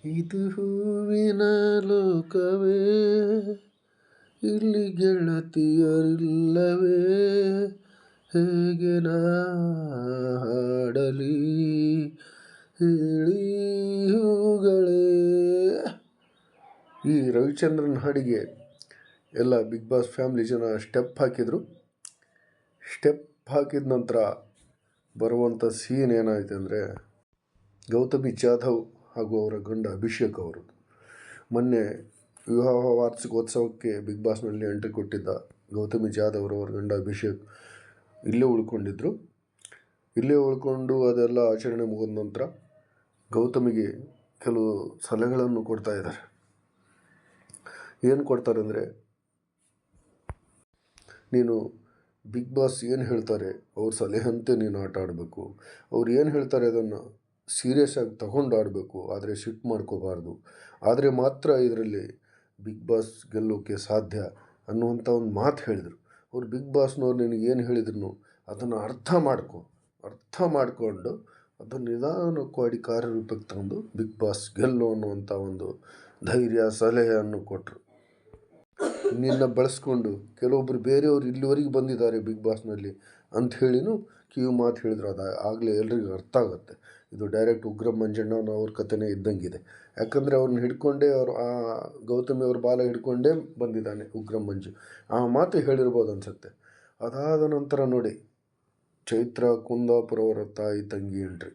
ಇದು ಹೂವಿನ ಲೋಕವೇ, ಇಲ್ಲಿ ಗೆಳತಿಯರಿಲ್ಲವೇ, ಹೇಗೆ ನಾ ಹಾಡಲಿ ಹೇಳಿ ಹೂಗಳೇ. ಈ ರವಿಚಂದ್ರನ್ ಹಾಡಿಗೆ ಎಲ್ಲ ಬಿಗ್ ಬಾಸ್ ಫ್ಯಾಮಿಲಿ ಜನ ಸ್ಟೆಪ್ ಹಾಕಿದರು. ಸ್ಟೆಪ್ ಹಾಕಿದ ನಂತರ ಬರುವಂಥ ಸೀನ್ ಏನಾಯಿತು ಅಂದರೆ, ಗೌತಮಿ ಜಾಧವ್ ಹಾಗೂ ಅವರ ಗಂಡ ಅಭಿಷೇಕ್ ಅವರು ಮೊನ್ನೆ ವಿವಾಹ ವಾರ್ಷಿಕೋತ್ಸವಕ್ಕೆ ಬಿಗ್ ಬಾಸ್ನಲ್ಲಿ ಎಂಟ್ರಿ ಕೊಟ್ಟಿದ್ದ ಗೌತಮಿ ಜಾಧವ್ ಅವರ ಗಂಡ ಅಭಿಷೇಕ್ ಇಲ್ಲೇ ಉಳ್ಕೊಂಡಿದ್ದರು. ಇಲ್ಲೇ ಉಳ್ಕೊಂಡು ಅದೆಲ್ಲ ಆಚರಣೆ ಮುಗಿದ ನಂತರ ಗೌತಮಿಗೆ ಕೆಲವು ಸಲಹೆಗಳನ್ನು ಕೊಡ್ತಾ ಇದ್ದಾರೆ. ಏನು ಕೊಡ್ತಾರೆ ಅಂದರೆ, ನೀನು ಬಿಗ್ ಬಾಸ್ ಏನು ಹೇಳ್ತಾರೆ ಅವ್ರ ಸಲಹೆಯಂತೆ ನೀನು ಆಟ ಆಡಬೇಕು. ಅವ್ರು ಏನು ಹೇಳ್ತಾರೆ ಅದನ್ನು ಸೀರಿಯಸ್ ಆಗಿ ತಗೊಂಡು ಆಡಬೇಕು, ಆದರೆ ಸಿಟ್ಟು ಮಾಡ್ಕೋಬಾರ್ದು. ಆದರೆ ಮಾತ್ರ ಇದರಲ್ಲಿ ಬಿಗ್ ಬಾಸ್ ಗೆಲ್ಲೋಕ್ಕೆ ಸಾಧ್ಯ ಅನ್ನುವಂಥ ಒಂದು ಮಾತು ಹೇಳಿದರು. ಅವ್ರು ಬಿಗ್ ಬಾಸ್ನವ್ರು ನಿನಗೆ ಏನು ಹೇಳಿದ್ರು ಅದನ್ನು ಅರ್ಥ ಮಾಡಿಕೊಂಡು ಅದನ್ನು ನಿಧಾನವಾಗಿ ಕಾರ್ಯರೂಪಕ್ಕೆ ತಂದು ಬಿಗ್ ಬಾಸ್ ಗೆಲ್ಲು ಅನ್ನುವಂಥ ಒಂದು ಧೈರ್ಯ ಸಲಹೆಯನ್ನು ಕೊಟ್ಟರು. ನಿನ್ನ ಬಳಸ್ಕೊಂಡು ಕೆಲವೊಬ್ಬರು ಬೇರೆಯವರು ಇಲ್ಲಿವರೆಗೆ ಬಂದಿದ್ದಾರೆ ಬಿಗ್ ಬಾಸ್ನಲ್ಲಿ ಅಂತ ಹೇಳಿನೂ ಕಿವಿ ಮಾತು ಹೇಳಿದ್ರು. ಅದು ಆಗಲೇ ಎಲ್ರಿಗೂ ಅರ್ಥ ಆಗುತ್ತೆ. ಇದು ಡೈರೆಕ್ಟ್ ಉಗ್ರ ಮಂಜಣ್ಣನ ಅವ್ರ ಕಥೆನೇ ಇದ್ದಂಗಿದೆ. ಯಾಕಂದರೆ ಅವ್ರನ್ನ ಹಿಡ್ಕೊಂಡೇ ಆ ಗೌತಮಿ ಅವ್ರ ಬಾಲ ಹಿಡ್ಕೊಂಡೇ ಬಂದಿದ್ದಾನೆ ಉಗ್ರ ಮಂಜು. ಆ ಮಾತು ಹೇಳಿರ್ಬೋದು ಅನಿಸುತ್ತೆ. ಅದಾದ ನಂತರ ನೋಡಿ, ಚೈತ್ರ ಕುಂದಾಪುರ ಅವರ ತಾಯಿ ತಂಗಿ ಎಂಟ್ರಿ.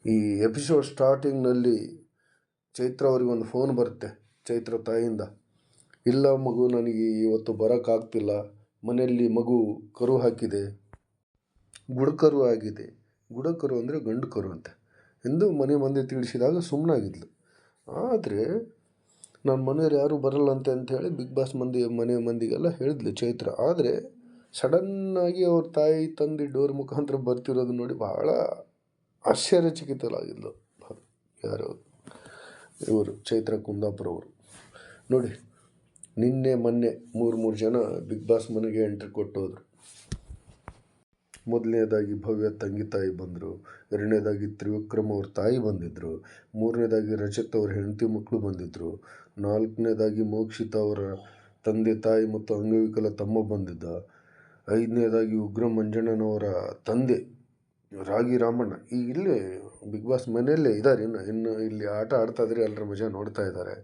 ಈ ಎಪಿಸೋಡ್ ಸ್ಟಾರ್ಟಿಂಗ್ನಲ್ಲಿ ಚೈತ್ರ ಅವ್ರಿಗೊಂದು ಫೋನ್ ಬರುತ್ತೆ ಚೈತ್ರ ತಾಯಿಯಿಂದ. ಇಲ್ಲ ಮಗು, ನನಗೆ ಇವತ್ತು ಬರೋಕ್ಕಾಗ್ತಿಲ್ಲ, ಮನೆಯಲ್ಲಿ ಮಗು ಕರು ಹಾಕಿದೆ, ಗುಡಕರು ಆಗಿದೆ. ಗುಡಕರು ಅಂದರೆ ಗಂಡು ಕರು ಅಂತ ಎಂದು ಮನೆ ಮಂದಿ ತಿಳಿಸಿದಾಗ ಸುಮ್ಮನಾಗಿದ್ಲು. ಆದರೆ ನನ್ನ ಮನೆಯವ್ರು ಯಾರೂ ಬರಲ್ಲ ಅಂಥೇಳಿ ಬಿಗ್ ಬಾಸ್ ಮನೆ ಮಂದಿಗೆಲ್ಲ ಹೇಳಿದ್ಲು ಚೈತ್ರ. ಆದರೆ ಸಡನ್ನಾಗಿ ಅವ್ರ ತಾಯಿ ತಂದೆ ಡೋರ್ ಮುಖಾಂತರ ಬರ್ತಿರೋದು ನೋಡಿ ಭಾಳ ಆಶ್ಚರ್ಯಚಕಿತರಾಗಿದ್ಲು. ಯಾರು ಇವರು ಚೈತ್ರ ಕುಂದಾಪುರ ಅವರು. ನೋಡಿ, ನಿನ್ನೆ ಮೊನ್ನೆ ಮೂರು ಜನ ಬಿಗ್ ಬಾಸ್ ಮನೆಗೆ ಎಂಟ್ರಿ ಕೊಟ್ಟೋದ್ರು. ಮೊದಲನೇದಾಗಿ ಭವ್ಯ ತಂಗಿ ತಾಯಿ ಬಂದರು, ಎರಡನೇದಾಗಿ ತ್ರಿವಿಕ್ರಮ್ ಅವ್ರ ತಾಯಿ ಬಂದಿದ್ದರು, ಮೂರನೇದಾಗಿ ರಜತ್ ಅವ್ರ ಹೆಂಡತಿ ಮಕ್ಕಳು ಬಂದಿದ್ದರು, ನಾಲ್ಕನೇದಾಗಿ ಮೋಕ್ಷಿತಾ ಅವರ ತಂದೆ ತಾಯಿ ಮತ್ತು ಅಂಗವಿಕಲ ತಮ್ಮ ಬಂದಿದ್ದ, ಐದನೇದಾಗಿ ಉಗ್ರ ಮಂಜಣ್ಣನವರ ತಂದೆ ರಾಗಿ ರಾಮಣ್ಣ ಈಗ ಇಲ್ಲೇ ಬಿಗ್ ಬಾಸ್ ಮನೆಯಲ್ಲೇ ಇದ್ದಾರೆ. ಇನ್ನು ಇಲ್ಲಿ ಆಟ ಆಡ್ತಾಯಿದ್ರೆ ಎಲ್ಲರ ಮಜಾ ನೋಡ್ತಾ ಇದ್ದಾರೆ.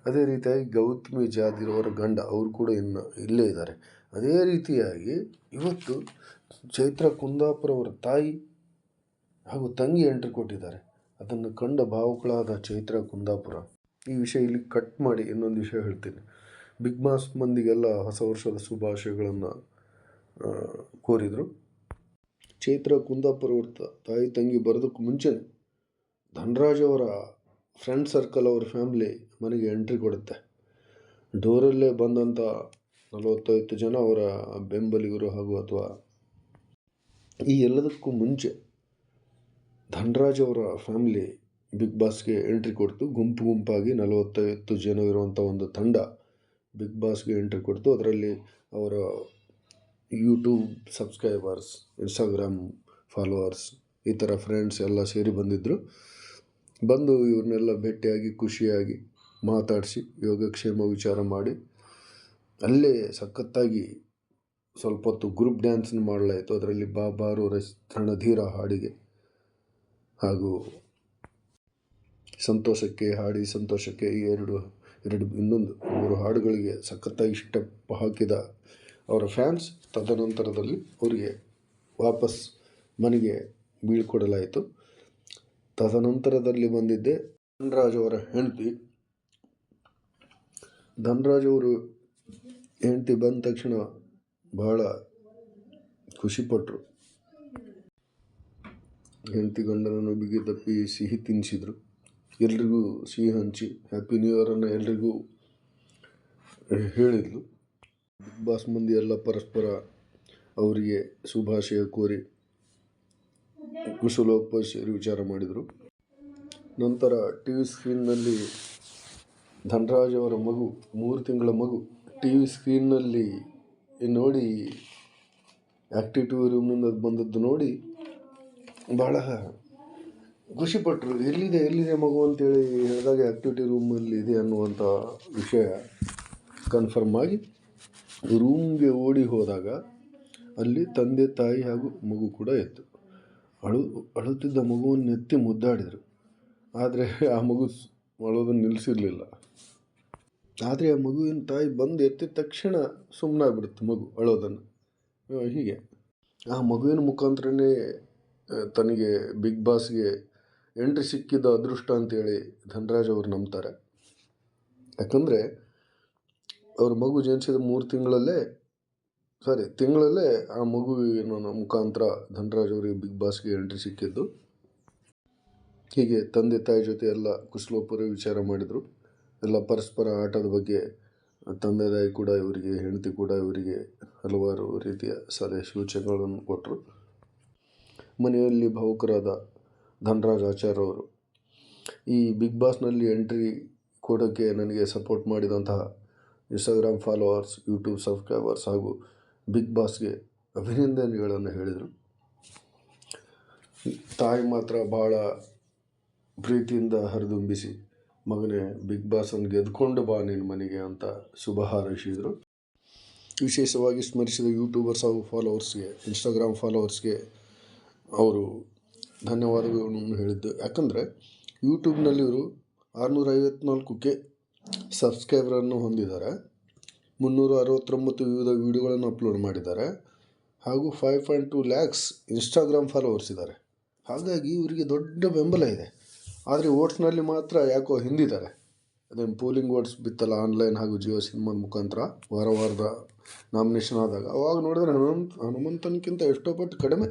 ಅದೇ ರೀತಿಯಾಗಿ ಗೌತಮಿ ಜಾಧವ್ ಗಂಡ ಅವರು ಕೂಡ ಇನ್ನು ಇಲ್ಲೇ ಇದ್ದಾರೆ. ಅದೇ ರೀತಿಯಾಗಿ ಇವತ್ತು ಚೈತ್ರ ಕುಂದಾಪುರ ಅವರ ತಾಯಿ ಹಾಗೂ ತಂಗಿ ಎಂಟ್ರಿ ಕೊಟ್ಟಿದ್ದಾರೆ. ಅದನ್ನು ಕಂಡ ಭಾವುಕಳಾದ ಚೈತ್ರ ಕುಂದಾಪುರ. ಈ ವಿಷಯ ಇಲ್ಲಿ ಕಟ್ ಮಾಡಿ ಇನ್ನೊಂದು ವಿಷಯ ಹೇಳ್ತೀನಿ. ಬಿಗ್ ಬಾಸ್ ಮಂದಿಗೆಲ್ಲ ಹೊಸ ವರ್ಷದ ಶುಭಾಶಯಗಳನ್ನು ಕೋರಿದರು. ಚೈತ್ರ ಕುಂದಾಪುರ ಅವ್ರ ತಾಯಿ ತಂಗಿ ಬರೋದಕ್ಕೂ ಮುಂಚೆನೇ ಧನರಾಜ್ ಅವರ ಫ್ರೆಂಡ್ ಸರ್ಕಲ್ ಅವ್ರ ಫ್ಯಾಮ್ಲಿ ಮನೆಗೆ ಎಂಟ್ರಿ ಕೊಡುತ್ತೆ. ಡೋರಲ್ಲೇ ಬಂದಂಥ 45 ಜನ ಅವರ ಬೆಂಬಲಿಗರು ಹಾಗೂ ಅಥವಾ ಈ ಎಲ್ಲದಕ್ಕೂ ಮುಂಚೆ ಧನರಾಜ್ ಅವರ ಫ್ಯಾಮ್ಲಿ ಬಿಗ್ ಬಾಸ್ಗೆ ಎಂಟ್ರಿ ಕೊಡ್ತು. ಗುಂಪಾಗಿ 45 ಜನ ಇರುವಂಥ ಒಂದು ತಂಡ ಬಿಗ್ ಬಾಸ್ಗೆ ಎಂಟ್ರಿ ಕೊಡ್ತು. ಅದರಲ್ಲಿ ಅವರ ಯೂಟ್ಯೂಬ್ ಸಬ್ಸ್ಕ್ರೈಬರ್ಸ್, ಇನ್ಸ್ಟಾಗ್ರಾಮ್ ಫಾಲೋವರ್ಸ್, ಈ ಥರ ಫ್ರೆಂಡ್ಸ್ ಎಲ್ಲ ಸೇರಿ ಬಂದು ಇವ್ರನ್ನೆಲ್ಲ ಭೇಟಿಯಾಗಿ ಖುಷಿಯಾಗಿ ಮಾತಾಡಿಸಿ ಯೋಗಕ್ಷೇಮ ವಿಚಾರ ಮಾಡಿ ಅಲ್ಲೇ ಸಖತ್ತಾಗಿ ಸ್ವಲ್ಪ ಹೊತ್ತು ಗ್ರೂಪ್ ಡ್ಯಾನ್ಸನ್ನು ಮಾಡಲಾಯಿತು. ಅದರಲ್ಲಿ ಬಾಬಾರು ರಣಧೀರ ಹಾಡಿಗೆ ಹಾಗೂ ಸಂತೋಷಕ್ಕೆ ಈ ಎರಡು ಇನ್ನೊಂದು 3 ಹಾಡುಗಳಿಗೆ ಸಖತ್ತಾಗಿ ಸ್ಟೆಪ್ ಹಾಕಿದ ಅವರ ಫ್ಯಾನ್ಸ್. ತದನಂತರದಲ್ಲಿ ಅವರಿಗೆ ವಾಪಸ್ ಮನೆಗೆ ಬೀಳ್ಕೊಡಲಾಯಿತು. ತದನಂತರದಲ್ಲಿ ಬಂದಿದ್ದೆ ಧನರಾಜ್ ಅವರ ಹೆಂಡತಿ. ಧನರಾಜ್ ಅವರು ಹೆಂಡತಿ ಬಂದ ತಕ್ಷಣ ಬಹಳ ಖುಷಿಪಟ್ಟರು. ಹೆಂಡತಿ ಗಂಡನನ್ನು ಬಿಗಿ ತಪ್ಪಿ ಸಿಹಿ ತಿನ್ನಿಸಿದ್ರು. ಎಲ್ರಿಗೂ ಸಿಹಿ ಹಂಚಿ ಹ್ಯಾಪಿ ನ್ಯೂ ಇಯರನ್ನು ಎಲ್ರಿಗೂ ಹೇಳಿದ್ಲು. ಬಿಗ್ ಬಾಸ್ ಮಂದಿ ಎಲ್ಲ ಪರಸ್ಪರ ಅವರಿಗೆ ಶುಭಾಶಯ ಕೋರಿ ಕುಶಲೋಪರಿ ಸೇರಿ ವಿಚಾರ ಮಾಡಿದರು. ನಂತರ ಟಿ ವಿ ಸ್ಕ್ರೀನ್ನಲ್ಲಿ ಧನರಾಜ್ ಅವರ ಮಗು 3 ತಿಂಗಳ ಮಗು ಟಿ ವಿ ಸ್ಕ್ರೀನ್ನಲ್ಲಿ ನೋಡಿ ಆ್ಯಕ್ಟಿವ್ ರೂಮ್ನಿಂದ ಬಂದದ್ದು ನೋಡಿ ಭಾಳ ಖುಷಿಪಟ್ಟರು. ಎಲ್ಲಿದೆ ಮಗು ಅಂತೇಳಿ ಹೇಳಿದಾಗ ಆ್ಯಕ್ಟಿವಿಟಿ ರೂಮಲ್ಲಿ ಇದೆ ಅನ್ನುವಂಥ ವಿಷಯ ಕನ್ಫರ್ಮ್ ಆಗಿ ರೂಮ್ಗೆ ಓಡಿ ಹೋದಾಗ ಅಲ್ಲಿ ತಂದೆ ತಾಯಿ ಹಾಗೂ ಮಗು ಕೂಡ ಇತ್ತು. ಅಳುತ್ತಿದ್ದ ಮಗುವನ್ನು ಎತ್ತಿ ಮುದ್ದಾಡಿದರು. ಆದರೆ ಆ ಮಗು ಅಳೋದನ್ನು ನಿಲ್ಲಿಸಿರಲಿಲ್ಲ. ಆದರೆ ಆ ಮಗುವಿನ ತಾಯಿ ಬಂದು ಎತ್ತಿದ ತಕ್ಷಣ ಸುಮ್ಮನಾಗ್ಬಿಡುತ್ತೆ ಮಗು ಅಳೋದನ್ನು. ಹೀಗೆ ಆ ಮಗುವಿನ ಮುಖಾಂತರನೇ ತನಗೆ ಬಿಗ್ ಬಾಸ್ಗೆ ಎಂಟ್ರಿ ಸಿಕ್ಕಿದ್ದ ಅದೃಷ್ಟ ಅಂತೇಳಿ ಧನರಾಜ್ ಅವರು ನಂಬ್ತಾರೆ. ಯಾಕಂದರೆ ಅವ್ರ ಮಗು ಜನಿಸಿದ 3 ತಿಂಗಳಲ್ಲೇ ಆ ಮಗುವಿನ ಮುಖಾಂತರ ಧನರಾಜ್ ಅವರಿಗೆ ಬಿಗ್ ಬಾಸ್ಗೆ ಎಂಟ್ರಿ ಸಿಕ್ಕಿದ್ದು. ಹೀಗೆ ತಂದೆ ತಾಯಿ ಜೊತೆ ಎಲ್ಲ ಕುಶಲೋಪರಿ ವಿಚಾರ ಮಾಡಿದರು. ಎಲ್ಲ ಪರಸ್ಪರ ಆಟದ ಬಗ್ಗೆ ತಂದೆ ತಾಯಿ ಕೂಡ ಇವರಿಗೆ, ಹೆಂಡತಿ ಕೂಡ ಇವರಿಗೆ ಹಲವಾರು ರೀತಿಯ ಸಲಹೆ ಸೂಚನೆಗಳನ್ನು ಕೊಟ್ಟರು. ಮನೆಯಲ್ಲಿ ಭಾವುಕರಾದ ಧನರಾಜ್ ಆಚಾರ್ ಅವರು ಈ ಬಿಗ್ ಬಾಸ್ನಲ್ಲಿ ಎಂಟ್ರಿ ಕೊಡೋಕ್ಕೆ ನನಗೆ ಸಪೋರ್ಟ್ ಮಾಡಿದಂತಹ ಇನ್ಸ್ಟಾಗ್ರಾಮ್ ಫಾಲೋವರ್ಸ್, ಯೂಟ್ಯೂಬ್ ಸಬ್ಸ್ಕ್ರೈಬರ್ಸ್ ಹಾಗೂ ಬಿಗ್ ಬಾಸ್ಗೆ ಅಭಿನಂದನೆಗಳನ್ನು ಹೇಳಿದರು. ತಾಯಿ ಮಾತ್ರ ಭಾಳ ಪ್ರೀತಿಯಿಂದ ಹರಿದುಂಬಿಸಿ, ಮಗನೇ ಬಿಗ್ ಬಾಸನ್ನು ಗೆದ್ಕೊಂಡು ಬಾ ನಿನ್ನ ಮನೆಗೆ ಅಂತ ಶುಭ ಹಾರೈಸಿದರು. ವಿಶೇಷವಾಗಿ ಸ್ಮರಿಸಿದ ಯೂಟ್ಯೂಬರ್ಸ್ ಹಾಗೂ ಫಾಲೋವರ್ಸ್ಗೆ, ಇನ್ಸ್ಟಾಗ್ರಾಮ್ ಫಾಲೋವರ್ಸ್ಗೆ ಅವರು ಧನ್ಯವಾದಗಳನ್ನು ಹೇಳಿದ್ದು. ಯಾಕಂದರೆ ಯೂಟ್ಯೂಬ್ನಲ್ಲಿ ಇವರು 654K ಸಬ್ಸ್ಕ್ರೈಬರನ್ನು ಹೊಂದಿದ್ದಾರೆ, 369 ವಿವಿಧ ವಿಡಿಯೋಗಳನ್ನು ಅಪ್ಲೋಡ್ ಮಾಡಿದ್ದಾರೆ ಹಾಗೂ 5.2 lakhs ಇನ್ಸ್ಟಾಗ್ರಾಮ್ ಫಾಲೋವರ್ಸ್ ಇದ್ದಾರೆ. ಹಾಗಾಗಿ ಇವರಿಗೆ ದೊಡ್ಡ ಬೆಂಬಲ ಇದೆ. ಆದರೆ ಓಟ್ಸ್ನಲ್ಲಿ ಮಾತ್ರ ಯಾಕೋ ಹಿಂದಿದ್ದಾರೆ. ಅದೇನು ಪೋಲಿಂಗ್ ಓಟ್ಸ್ ಬಿತ್ತಲ್ಲ ಆನ್ಲೈನ್ ಹಾಗೂ ಜಿಯೋ ಸಿನಿಮಾದ ಮುಖಾಂತರ ವಾರದ ನಾಮಿನೇಷನ್ ಆದಾಗ, ಅವಾಗ ನೋಡಿದರೆ ಹನುಮಂತನಕ್ಕಿಂತ ಎಷ್ಟೋ ಪಟ್ಟು ಕಡಿಮೆ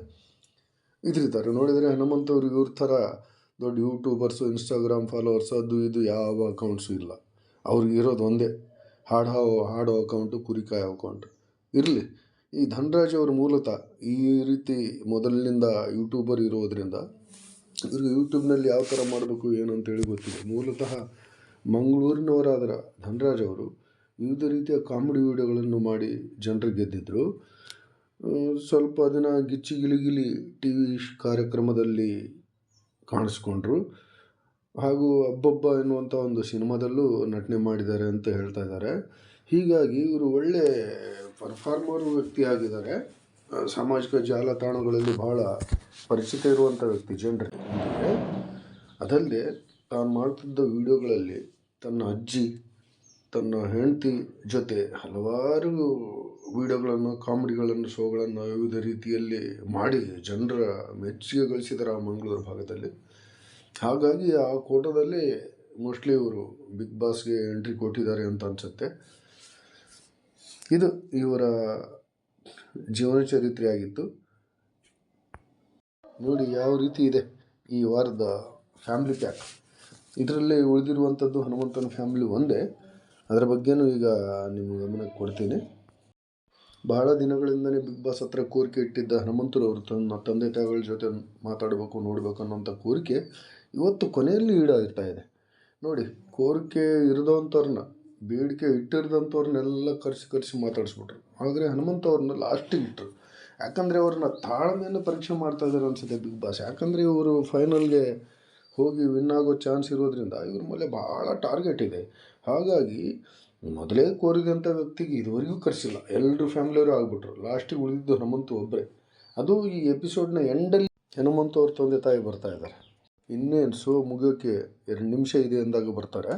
ಇದ್ರಿದ್ದಾರೆ. ನೋಡಿದರೆ ಹನುಮಂತವ್ರಿಗೆ ಇವ್ರ ಥರ ದೊಡ್ಡ ಯೂಟ್ಯೂಬರ್ಸು, ಇನ್ಸ್ಟಾಗ್ರಾಮ್ ಫಾಲೋವರ್ಸ್ ಅದು ಇದು ಯಾವ ಅಕೌಂಟ್ಸು ಇಲ್ಲ. ಅವ್ರಿಗೆ ಇರೋದು ಒಂದೇ ಹಾಡೋ ಅಕೌಂಟು, ಕುರಿಕಾಯೋ ಅಕೌಂಟು. ಇರಲಿ, ಈ ಧನರಾಜ್ ಅವರು ಮೂಲತಃ ಈ ರೀತಿ ಮೊದಲಿನಿಂದ ಯೂಟ್ಯೂಬರ್ ಇರೋದರಿಂದ ಇವ್ರಿಗೆ ಯೂಟ್ಯೂಬ್ನಲ್ಲಿ ಯಾವ ಥರ ಮಾಡಬೇಕು ಏನು ಅಂತೇಳಿ ಗೊತ್ತಿದೆ. ಮೂಲತಃ ಮಂಗಳೂರಿನವರಾದ ಧನರಾಜ್ ಅವರು ವಿವಿಧ ರೀತಿಯ ಕಾಮಿಡಿ ವಿಡಿಯೋಗಳನ್ನು ಮಾಡಿ ಜನರಿಗೆ ಗೆದ್ದಿದ್ದರು. ಸ್ವಲ್ಪ ದಿನ ಗಿಚ್ಚಿ ಗಿಲಿಗಿಲಿ ಟಿ ವಿ ಕಾರ್ಯಕ್ರಮದಲ್ಲಿ ಕಾಣಿಸ್ಕೊಂಡ್ರು ಹಾಗೂ ಅಬ್ಬಬ್ಬ ಎನ್ನುವಂಥ ಒಂದು ಸಿನಿಮಾದಲ್ಲೂ ನಟನೆ ಮಾಡಿದ್ದಾರೆ ಅಂತ ಹೇಳ್ತಾ ಇದ್ದಾರೆ. ಹೀಗಾಗಿ ಇವರು ಒಳ್ಳೆ ಪರ್ಫಾರ್ಮರ್ ವ್ಯಕ್ತಿಯಾಗಿದ್ದಾರೆ. ಸಾಮಾಜಿಕ ಜಾಲತಾಣಗಳಲ್ಲಿ ಬಹಳ ಪರಿಚಿತ ಇರುವಂಥ ವ್ಯಕ್ತಿ ಜನರಿಗೆ. ಅದಲ್ಲದೆ ತಾನು ಮಾಡ್ತಿದ್ದ ವಿಡಿಯೋಗಳಲ್ಲಿ ತನ್ನ ಅಜ್ಜಿ, ತನ್ನ ಹೆಂಡತಿ ಜೊತೆ ಹಲವಾರು ವಿಡಿಯೋಗಳನ್ನು, ಕಾಮಿಡಿಗಳನ್ನು, ಶೋಗಳನ್ನು ವಿವಿಧ ರೀತಿಯಲ್ಲಿ ಮಾಡಿ ಜನರ ಮೆಚ್ಚುಗೆ ಗಳಿಸಿದ್ದಾರೆ ಆ ಮಂಗಳೂರು ಭಾಗದಲ್ಲಿ. ಹಾಗಾಗಿ ಆ ಕೋಟದಲ್ಲಿ ಮೋಸ್ಟ್ಲಿ ಇವರು ಬಿಗ್ ಬಾಸ್ಗೆ ಎಂಟ್ರಿ ಕೊಟ್ಟಿದ್ದಾರೆ ಅಂತ ಅನಿಸುತ್ತೆ. ಇದು ಇವರ ಜೀವನ ಚರಿತ್ರೆ ಆಗಿತ್ತು. ನೋಡಿ ಯಾವ ರೀತಿ ಇದೆ ಈ ವಾರದ ಫ್ಯಾಮಿಲಿ ಪ್ಯಾಕ್. ಇದರಲ್ಲಿ ಉಳಿದಿರುವಂಥದ್ದು ಹನುಮಂತನ ಫ್ಯಾಮಿಲಿ ಒಂದೇ. ಅದರ ಬಗ್ಗೆನೂ ಈಗ ನಿಮ್ಮ ಗಮನಕ್ಕೆ ಕೊಡ್ತೀನಿ. ಬಹಳ ದಿನಗಳಿಂದಲೇ ಬಿಗ್ ಬಾಸ್ ಹತ್ರ ಕೋರಿಕೆ ಇಟ್ಟಿದ್ದ ಹನುಮಂತರವರು ತನ್ನ ತಂದೆ ತಾಯಿಗಳ ಜೊತೆ ಮಾತಾಡಬೇಕು, ನೋಡಬೇಕು ಅನ್ನೋಂಥ ಕೋರಿಕೆ ಇವತ್ತು ಕೊನೆಯಲ್ಲಿ ಈಡಾಗ್ತಾ ಇದೆ. ನೋಡಿ, ಕೋರಿಕೆ ಇರಿದಂಥವ್ರನ್ನ, ಬೇಡಿಕೆ ಇಟ್ಟಿರಿದಂಥವ್ರನ್ನೆಲ್ಲ ಕರೆಸಿ ಮಾತಾಡಿಸ್ಬಿಟ್ರು. ಆದರೆ ಹನುಮಂತವ್ರನ್ನ ಲಾಸ್ಟಿಗೆ ಇಟ್ಟರು. ಯಾಕಂದರೆ ಅವ್ರನ್ನ ತಾಳ್ಮೆಯನ್ನು ಪರೀಕ್ಷೆ ಮಾಡ್ತಾ ಇದ್ದಾರೆ ಅನಿಸುತ್ತೆ ಬಿಗ್ ಬಾಸ್. ಯಾಕಂದರೆ ಇವರು ಫೈನಲ್ಗೆ ಹೋಗಿ ವಿನ್ ಆಗೋ ಚಾನ್ಸ್ ಇರೋದ್ರಿಂದ ಇವ್ರ ಮೇಲೆ ಭಾಳ ಟಾರ್ಗೆಟ್ ಇದೆ. ಹಾಗಾಗಿ ಮೊದಲೇ ಕೋರಿದಂಥ ವ್ಯಕ್ತಿಗೆ ಇದುವರೆಗೂ ಕರೆಸಿಲ್ಲ. ಎಲ್ಲರೂ ಫ್ಯಾಮಿಲಿಯವರು ಆಗಿಬಿಟ್ರು. ಲಾಸ್ಟಿಗೆ ಉಳಿದಿದ್ದು ಹನುಮಂತು ಒಬ್ಬರೇ. ಅದು ಈ ಎಪಿಸೋಡ್ನ ಎಂಡಲ್ಲಿ ಹನುಮಂತು ಅವ್ರ ತಂದೆ ತಾಯಿ ಬರ್ತಾ ಇದ್ದಾರೆ. ಇನ್ನೇನು ಶೋ ಮುಗಿಯೋಕ್ಕೆ 2 ನಿಮಿಷ ಇದೆ ಅಂದಾಗ ಬರ್ತಾರೆ.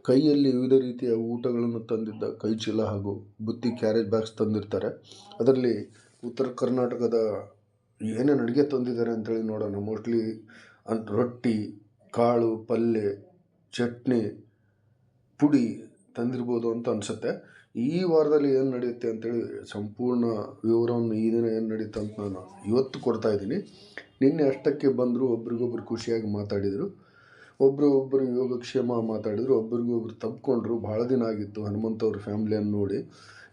ಕೈಯಲ್ಲಿ ವಿವಿಧ ರೀತಿಯ ಊಟಗಳನ್ನು ತಂದಿದ್ದ ಕೈಚೀಲ ಹಾಗೂ ಬುತ್ತಿ ಕ್ಯಾರೇಜ್ ಬ್ಯಾಗ್ಸ್ ತಂದಿರ್ತಾರೆ. ಅದರಲ್ಲಿ ಉತ್ತರ ಕರ್ನಾಟಕದ ಏನೇನು ಅಡುಗೆ ತಂದಿದ್ದಾರೆ ಅಂತೇಳಿ ನೋಡೋಣ. ಮೋಸ್ಟ್ಲಿ ರೊಟ್ಟಿ, ಕಾಳು, ಪಲ್ಯ, ಚಟ್ನಿ, ಪುಡಿ ತಂದಿರ್ಬೋದು ಅಂತ ಅನಿಸುತ್ತೆ. ಈ ವಾರದಲ್ಲಿ ಏನು ನಡೆಯುತ್ತೆ ಅಂತೇಳಿ ಸಂಪೂರ್ಣ ವಿವರವನ್ನು ಈ ದಿನ ಏನು ನಡೀತು ಅಂತ ನಾನು ಇವತ್ತು ಕೊಡ್ತಾ ಇದ್ದೀನಿ. ನಿನ್ನೆ ಅಷ್ಟಕ್ಕೆ ಬಂದರು, ಒಬ್ರಿಗೊಬ್ರು ಖುಷಿಯಾಗಿ ಮಾತಾಡಿದರು, ಒಬ್ಬರು ಯೋಗಕ್ಷೇಮ ಮಾತಾಡಿದರು, ಒಬ್ರಿಗೊಬ್ರು ತಪ್ಪಿಕೊಂಡ್ರು. ಭಾಳ ದಿನ ಆಗಿತ್ತು ಹನುಮಂತವ್ರ ಫ್ಯಾಮ್ಲಿಯನ್ನು ನೋಡಿ.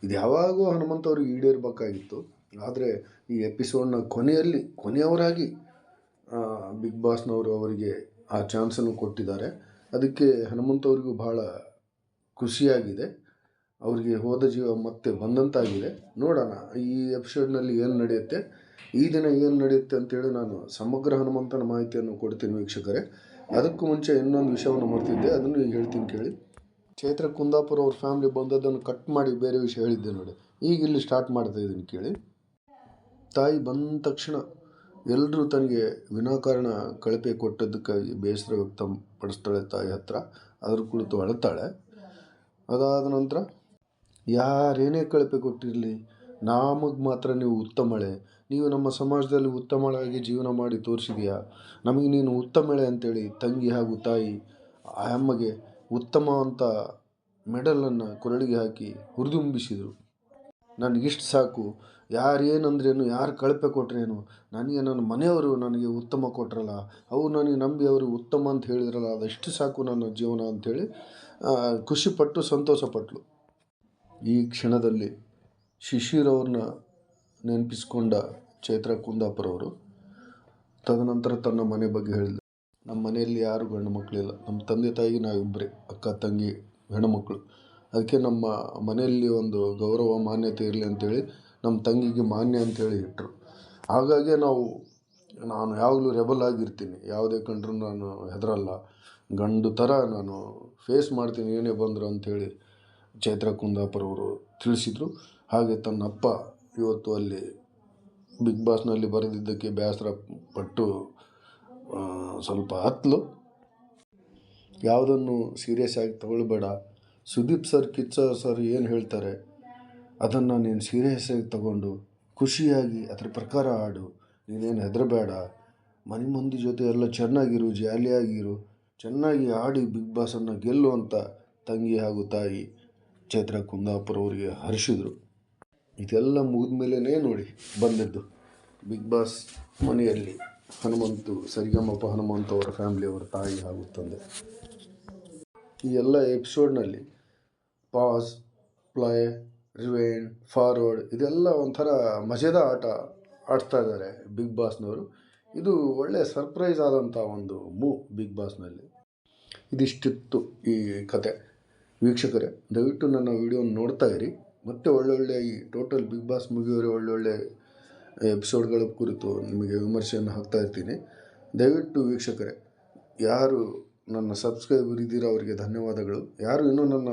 ಇದು ಯಾವಾಗೋ ಹನುಮಂತವ್ರಿಗೆ ಈಡೇರಬೇಕಾಗಿತ್ತು. ಆದರೆ ಈ ಎಪಿಸೋಡ್ನ ಕೊನೆಯವರಾಗಿ ಬಿಗ್ ಬಾಸ್ನವರು ಅವರಿಗೆ ಆ ಚಾನ್ಸನ್ನು ಕೊಟ್ಟಿದ್ದಾರೆ. ಅದಕ್ಕೆ ಹನುಮಂತವ್ರಿಗೂ ಭಾಳ ಖುಷಿಯಾಗಿದೆ. ಅವರಿಗೆ ಹೋದ ಜೀವ ಮತ್ತೆ ಬಂದಂತಾಗಿದೆ. ನೋಡೋಣ ಈ ಎಪಿಸೋಡ್ನಲ್ಲಿ ಏನು ನಡೆಯುತ್ತೆ. ಈ ದಿನ ಏನು ನಡೆಯುತ್ತೆ ಅಂತೇಳಿ ನಾನು ಸಮಗ್ರ ಹನುಮಂತನ ಮಾಹಿತಿಯನ್ನು ಕೊಡ್ತೀನಿ ವೀಕ್ಷಕರೇ. ಅದಕ್ಕೂ ಮುಂಚೆ ಇನ್ನೊಂದು ವಿಷಯವನ್ನು ಮರ್ತಿದ್ದೆ, ಅದನ್ನು ಈಗ ಹೇಳ್ತೀನಿ ಕೇಳಿ. ಚೈತ್ರ ಕುಂದಾಪುರ ಅವ್ರ ಫ್ಯಾಮಿಲಿ ಬಂದದ್ದನ್ನು ಕಟ್ ಮಾಡಿ ಬೇರೆ ವಿಷಯ ಹೇಳಿದ್ದೆ ನೋಡಿ. ಈಗ ಇಲ್ಲಿ ಸ್ಟಾರ್ಟ್ ಮಾಡ್ತಾ ಇದ್ದೀನಿ ಕೇಳಿ. ತಾಯಿ ಬಂದ ತಕ್ಷಣ ಎಲ್ಲರೂ ತನಗೆ ವಿನಾಕಾರಣ ಕಳಪೆ ಕೊಟ್ಟದ್ದಕ್ಕಾಗಿ ಬೇಸರ ವ್ಯಕ್ತಪಡಿಸ್ತಾಳೆ ತಾಯಿ ಹತ್ರ. ಅದ್ರ ಕುರಿತು ಅಳ್ತಾಳೆ. ಅದಾದ ನಂತರ ಯಾರೇನೇ ಕಳಪೆ ಕೊಟ್ಟಿರಲಿ, ನಮಗೆ ಮಾತ್ರ ನೀವು ಉತ್ತಮಳೆ, ನೀವು ನಮ್ಮ ಸಮಾಜದಲ್ಲಿ ಉತ್ತಮಳಾಗಿ ಜೀವನ ಮಾಡಿ ತೋರಿಸಿದೆಯಾ, ನಮಗೆ ನೀನು ಉತ್ತಮಳೆ ಅಂತೇಳಿ ತಂಗಿ ಹಾಗೂ ತಾಯಿ ಆ ಅಮ್ಮಗೆ ಉತ್ತಮ ಅಂತ ಮೆಡಲನ್ನು ಕೊರಳಿಗೆ ಹಾಕಿ ಹುರಿದುಂಬಿಸಿದರು. ನನಗಿಷ್ಟು ಸಾಕು, ಯಾರೇನಂದ್ರೇನು, ಯಾರು ಕಳಪೆ ಕೊಟ್ರೇನು, ನನಗೆ ನನ್ನ ಮನೆಯವರು ನನಗೆ ಉತ್ತಮ ಕೊಟ್ರಲ್ಲ, ಅವು ನನಗೆ ನಂಬಿ ಅವರು ಉತ್ತಮ ಅಂತ ಹೇಳಿದ್ರಲ್ಲ, ಅದಷ್ಟು ಸಾಕು ನನ್ನ ಜೀವನ ಅಂಥೇಳಿ ಖುಷಿಪಟ್ಟು ಸಂತೋಷಪಟ್ಟಳು. ಈ ಕ್ಷಣದಲ್ಲಿ ಶಿಶಿರವ್ರನ್ನ ನೆನಪಿಸ್ಕೊಂಡ ಚೈತ್ರ ಕುಂದಾಪುರವರು ತದನಂತರ ತನ್ನ ಮನೆ ಬಗ್ಗೆ ಹೇಳಿದ್ರು. ನಮ್ಮ ಮನೆಯಲ್ಲಿ ಯಾರು ಗಂಡು ಮಕ್ಕಳಿಲ್ಲ, ನಮ್ಮ ತಂದೆ ತಾಯಿಗೆ ನಾವಿಬ್ಬರೇ ಅಕ್ಕ ತಂಗಿ ಹೆಣ್ಣುಮಕ್ಕಳು. ಅದಕ್ಕೆ ನಮ್ಮ ಮನೆಯಲ್ಲಿ ಒಂದು ಗೌರವ ಮಾನ್ಯತೆ ಇರಲಿ ಅಂಥೇಳಿ ನಮ್ಮ ತಂಗಿಗೆ ಮಾನ್ಯ ಅಂಥೇಳಿ ಇಟ್ಟರು. ಹಾಗಾಗಿ ನಾನು ಯಾವಾಗಲೂ ರೆಬಲ್ ಆಗಿರ್ತೀನಿ, ಯಾವುದೇ ಕಂಡ್ರೂ ನಾನು ಹೆದರಲ್ಲ, ಗಂಡು ಥರ ನಾನು ಫೇಸ್ ಮಾಡ್ತೀನಿ ಏನೇ ಬಂದರು ಅಂಥೇಳಿ ಚೈತ್ರ ಕುಂದಾಪುರವರು ತಿಳಿಸಿದರು. ಹಾಗೆ ತನ್ನಪ್ಪ ಇವತ್ತು ಅಲ್ಲಿ ಬಿಗ್ ಬಾಸ್ನಲ್ಲಿ ಬರೆದಿದ್ದಕ್ಕೆ ಬೇಸರ ಪಟ್ಟು ಸ್ವಲ್ಪ ಹತ್ತಲು. ಯಾವುದನ್ನು ಸೀರಿಯಸ್ ಆಗಿ ತಗೊಳ್ಬೇಡ, ಸುದೀಪ್ ಸರ್ ಕಿಚ್ಚ ಸರ್ ಏನು ಹೇಳ್ತಾರೆ ಅದನ್ನು ನೀನು ಸೀರಿಯಸ್ ಆಗಿ ತಗೊಂಡು ಖುಷಿಯಾಗಿ ಅದರ ಪ್ರಕಾರ ಆಡು, ನೀನೇನು ಹೆದರಬೇಡ, ಮನೆ ಮಂದಿ ಜೊತೆ ಎಲ್ಲ ಚೆನ್ನಾಗಿರು, ಜಾಲಿಯಾಗಿರು, ಚೆನ್ನಾಗಿ ಆಡಿ ಬಿಗ್ ಬಾಸನ್ನು ಗೆಲ್ಲು ಅಂತ ತಂಗಿ ಹಾಗೂ ತಾಯಿ ಚೈತ್ರ ಕುಂದಾಪುರ ಅವರಿಗೆ ಹರಿಸಿದರು. ಇದೆಲ್ಲ ಮುಗಿದ ಮೇಲೇ ನೋಡಿ ಬಂದದ್ದು ಬಿಗ್ ಬಾಸ್ ಮನೆಯಲ್ಲಿ ಹನುಮಂತು, ಸರಿಗಮಪ ಹನುಮಂತು ಅವರ ಫ್ಯಾಮಿಲಿಯವರ ತಾಯಿ ಹಾಗೂ ತಂದೆ. ಈ ಎಲ್ಲ ಎಪಿಸೋಡ್ನಲ್ಲಿ ಪಾಸ್, ಪ್ಲೇ, ರಿವೈಂಡ್, ಫಾರ್ವರ್ಡ್ ಇದೆಲ್ಲ ಒಂಥರ ಮಜೆದ ಆಟ ಆಡ್ತಾ ಇದ್ದಾರೆ ಬಿಗ್ ಬಾಸ್ನವರು. ಇದು ಒಳ್ಳೆಯ ಸರ್ಪ್ರೈಸ್ ಆದಂಥ ಒಂದು ಬಿಗ್ ಬಾಸ್ನಲ್ಲಿ. ಇದಿಷ್ಟಿತ್ತು ಈ ಕತೆ. ವೀಕ್ಷಕರೇ, ದಯವಿಟ್ಟು ನನ್ನ ವಿಡಿಯೋನ ನೋಡ್ತಾ ಇರಿ. ಮತ್ತೆ ಒಳ್ಳೊಳ್ಳೆ ಈ ಟೋಟಲ್ ಬಿಗ್ ಬಾಸ್ ಮುಗಿಯೋರೆ ಒಳ್ಳೊಳ್ಳೆ ಎಪಿಸೋಡ್ಗಳ ಕುರಿತು ನಿಮಗೆ ವಿಮರ್ಶೆಯನ್ನು ಹಾಕ್ತಾ ಇರ್ತೀನಿ. ದಯವಿಟ್ಟು ವೀಕ್ಷಕರೇ, ಯಾರು ನನ್ನ ಸಬ್ಸ್ಕ್ರೈಬರ್ ಇದ್ದೀರೋ ಅವರಿಗೆ ಧನ್ಯವಾದಗಳು. ಯಾರು ಇನ್ನೂ ನನ್ನ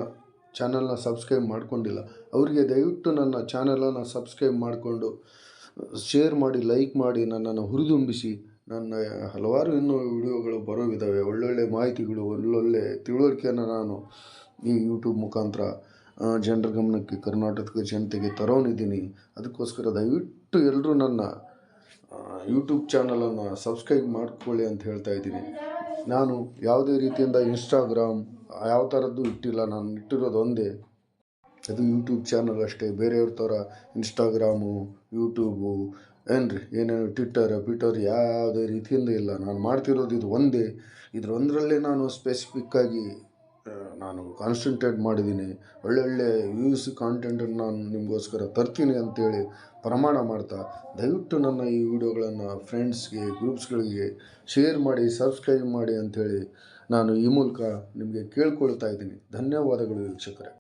ಚಾನಲ್ನ ಸಬ್ಸ್ಕ್ರೈಬ್ ಮಾಡ್ಕೊಂಡಿಲ್ಲ ಅವರಿಗೆ ದಯವಿಟ್ಟು ನನ್ನ ಚಾನಲನ್ನು ಸಬ್ಸ್ಕ್ರೈಬ್ ಮಾಡಿಕೊಂಡು ಶೇರ್ ಮಾಡಿ, ಲೈಕ್ ಮಾಡಿ, ನನ್ನನ್ನು ಹುರಿದುಂಬಿಸಿ. ನನ್ನ ಹಲವಾರು ಇನ್ನೂ ವಿಡಿಯೋಗಳು ಬರೋವಿದ್ದಾವೆ, ಒಳ್ಳೊಳ್ಳೆ ಮಾಹಿತಿಗಳು, ಒಳ್ಳೊಳ್ಳೆ ತಿಳುವಳಿಕೆಯನ್ನು ನಾನು ಈ ಯೂಟ್ಯೂಬ್ ಮುಖಾಂತರ ಜನರ ಗಮನಕ್ಕೆ, ಕರ್ನಾಟಕದ ಜನತೆಗೆ ತರೋನಿದ್ದೀನಿ. ಅದಕ್ಕೋಸ್ಕರ ದಯವಿಟ್ಟು ಎಲ್ಲರೂ ನನ್ನ ಯೂಟ್ಯೂಬ್ ಚಾನಲನ್ನು ಸಬ್ಸ್ಕ್ರೈಬ್ ಮಾಡಿಕೊಳ್ಳಿ ಅಂತ ಹೇಳ್ತಾ ಇದ್ದೀನಿ. ನಾನು ಯಾವುದೇ ರೀತಿಯಿಂದ ಇನ್ಸ್ಟಾಗ್ರಾಮ್ ಯಾವ ಥರದ್ದು ಇಟ್ಟಿಲ್ಲ, ನಾನು ಇಟ್ಟಿರೋದು ಒಂದೇ, ಅದು ಯೂಟ್ಯೂಬ್ ಚಾನಲ್ ಅಷ್ಟೇ. ಬೇರೆಯವ್ರ ಥರ ಇನ್ಸ್ಟಾಗ್ರಾಮು, ಯೂಟ್ಯೂಬು ಏನೇನು ಟ್ವಿಟ್ಟರ್ ಯಾವುದೇ ರೀತಿಯಿಂದ ಇಲ್ಲ. ನಾನು ಮಾಡ್ತಿರೋದು ಇದು ಒಂದೇ. ಇದರೊಂದರಲ್ಲೇ ನಾನು ಸ್ಪೆಸಿಫಿಕ್ಕಾಗಿ ನಾನು ಕಾನ್ಸಂಟ್ರೇಟ್ ಮಾಡಿದ್ದೀನಿ. ಒಳ್ಳೊಳ್ಳೆ ವ್ಯೂಸ್ ಕಾಂಟೆಂಟನ್ನು ನಾನು ನಿಮಗೋಸ್ಕರ ತರ್ತೀನಿ ಅಂತೇಳಿ ಪ್ರಮಾಣ ಮಾಡ್ತಾ, ದಯವಿಟ್ಟು ನನ್ನ ಈ ವಿಡಿಯೋಗಳನ್ನು ಫ್ರೆಂಡ್ಸ್ಗೆ, ಗ್ರೂಪ್ಸ್ಗಳಿಗೆ ಶೇರ್ ಮಾಡಿ, ಸಬ್ಸ್ಕ್ರೈಬ್ ಮಾಡಿ ಅಂಥೇಳಿ ನಾನು ಈ ಮೂಲಕ ನಿಮಗೆ ಕೇಳ್ಕೊಳ್ತಾ ಇದ್ದೀನಿ. ಧನ್ಯವಾದಗಳು ವೀಕ್ಷಕರೇ.